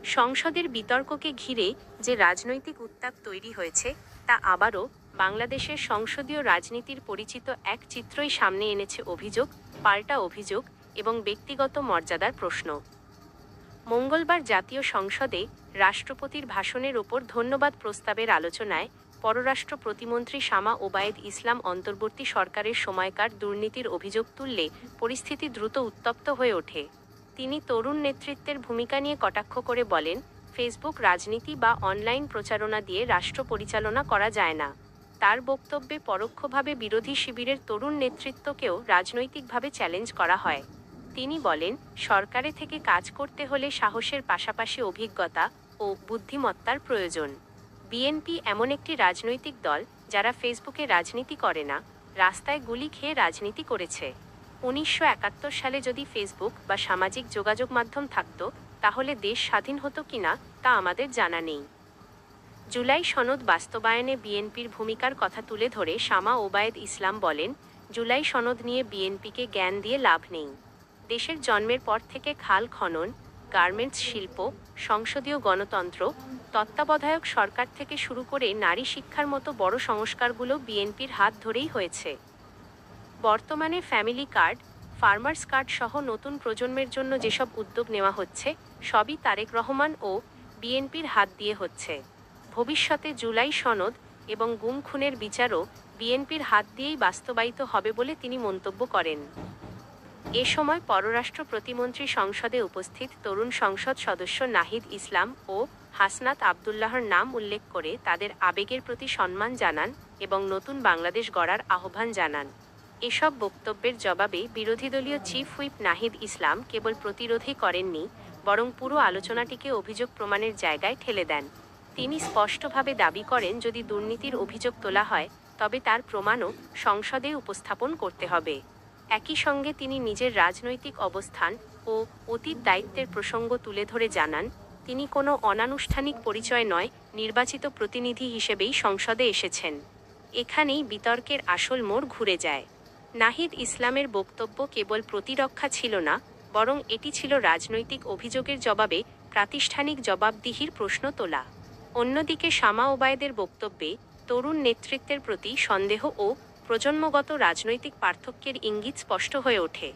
সংসদের বিতর্ককে ঘিরে যে রাজনৈতিক উত্তাপ তৈরি হয়েছে তা আবারও বাংলাদেশের সংসদীয় রাজনীতির পরিচিত এক চিত্রই সামনে এনেছে। অভিযোগ, পাল্টা অভিযোগ এবং ব্যক্তিগত মর্যাদার প্রশ্ন। মঙ্গলবার জাতীয় সংসদে রাষ্ট্রপতির ভাষণের ওপর ধন্যবাদ প্রস্তাবের আলোচনায় পররাষ্ট্র প্রতিমন্ত্রী শামা ওবায়েদ ইসলাম অন্তর্বর্তী সরকারের সময়কার দুর্নীতির অভিযোগ তুললে পরিস্থিতি দ্রুত উত্তপ্ত হয়ে ওঠে। তিনি তরুণ নেতৃত্বের ভূমিকা নিয়ে কটাক্ষ করে বলেন, ফেসবুক রাজনীতি বা অনলাইন প্রচারণা দিয়ে রাষ্ট্র পরিচালনা করা যায় না। তার বক্তব্যে পরোক্ষভাবে বিরোধী শিবিরের তরুণ নেতৃত্বকেও রাজনৈতিকভাবে চ্যালেঞ্জ করা হয়। তিনি বলেন, সরকারে থেকে কাজ করতে হলে সাহসের পাশাপাশি অভিজ্ঞতা ও বুদ্ধিমত্তার প্রয়োজন। বিএনপি এমন একটি রাজনৈতিক দল যারা ফেসবুকে রাজনীতি করে না, রাস্তায় গুলি খেয়ে রাজনীতি করেছে। 1971 সালে যদি ফেসবুক বা সামাজিক যোগাযোগ মাধ্যম থাকত, তাহলে দেশ স্বাধীন হতো কিনা তা আমাদের জানা নেই। জুলাই সনদ বাস্তবায়নে বিএনপির ভূমিকার কথা তুলে ধরে শামা ওবায়েদ ইসলাম বলেন, জুলাই সনদ নিয়ে বিএনপিকে জ্ঞান দিয়ে লাভ নেই। দেশের জন্মের পর থেকে খাল খনন, গার্মেন্টস শিল্প, সংসদীয় গণতন্ত্র, তত্ত্বাবধায়ক সরকার থেকে শুরু করে নারী শিক্ষার মতো বড় সংস্কারগুলো বিএনপির হাত ধরেই হয়েছে। বর্তমানে ফ্যামিলি কার্ড, ফার্মার্স কার্ড সহ নতুন প্রজন্মের জন্য যেসব উদ্যোগ নেওয়া হচ্ছে, সবই তারেক রহমান ও বিএনপির হাত দিয়ে হচ্ছে। ভবিষ্যতে জুলাই সনদ এবং গুম খুনের বিচারও বিএনপির হাত দিয়েই বাস্তবায়িত হবে বলে তিনি মন্তব্য করেন। এ সময় পররাষ্ট্র প্রতিমন্ত্রী সংসদে উপস্থিত তরুণ সংসদ সদস্য নাহিদ ইসলাম ও হাসনাত আবদুল্লাহর নাম উল্লেখ করে তাদের আবেগের প্রতি সম্মান জানান এবং নতুন বাংলাদেশ গড়ার আহ্বান জানান। এসব বক্তব্যের জবাবে বিরোধীদলীয় চিফ হুইপ নাহিদ ইসলাম কেবল প্রতিরোধই করেননি, বরং পুরো আলোচনাটিকে অভিযোগ প্রমাণের জায়গায় ঠেলে দেন। তিনি স্পষ্টভাবে দাবি করেন, যদি দুর্নীতির অভিযোগ তোলা হয় তবে তার প্রমাণও সংসদে উপস্থাপন করতে হবে। একই সঙ্গে তিনি নিজের রাজনৈতিক অবস্থান ও অতীত দায়িত্বের প্রসঙ্গ তুলে ধরে জানান, তিনি কোনো অনানুষ্ঠানিক পরিচয় নয়, নির্বাচিত প্রতিনিধি হিসেবেই সংসদে এসেছেন। এখানেই বিতর্কের আসল মোড় ঘুরে যায়। নাহিদ ইসলামের বক্তব্য কেবল প্রতিরক্ষা ছিল না, বরং এটি ছিল রাজনৈতিক অভিযোগের জবাবে প্রাতিষ্ঠানিক জবাবদিহির প্রশ্ন তোলা। অন্যদিকে শামা ওবায়েদের বক্তব্যে তরুণ নেতৃত্বের প্রতি সন্দেহ ও প্রজন্মগত রাজনৈতিক পার্থক্যের ইঙ্গিত স্পষ্ট হয়ে ওঠে।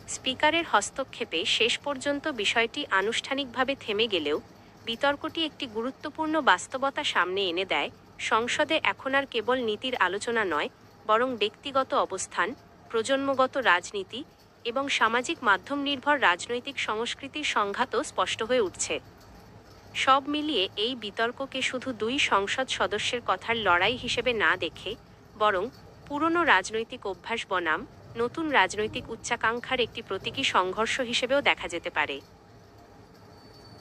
স্পিকারের হস্তক্ষেপে শেষ পর্যন্ত বিষয়টি আনুষ্ঠানিকভাবে থেমে গেলেও বিতর্কটি একটি গুরুত্বপূর্ণ বাস্তবতা সামনে এনে দেয়। সংসদে এখন আর কেবল নীতির আলোচনা নয়, বরং ব্যক্তিগত অবস্থান, প্রজন্মগত রাজনীতি এবং সামাজিক মাধ্যম নির্ভর রাজনৈতিক সংস্কৃতির সংঘাতও স্পষ্ট হয়ে উঠছে। সব মিলিয়ে এই বিতর্ককে শুধু দুই সংসদ সদস্যের কথার লড়াই হিসেবে না দেখে, বরং পুরনো রাজনৈতিক অভ্যাস বনাম নতুন রাজনৈতিক উচ্চাকাঙ্ক্ষার একটি প্রতীকী সংঘর্ষ হিসেবেও দেখা যেতে পারে।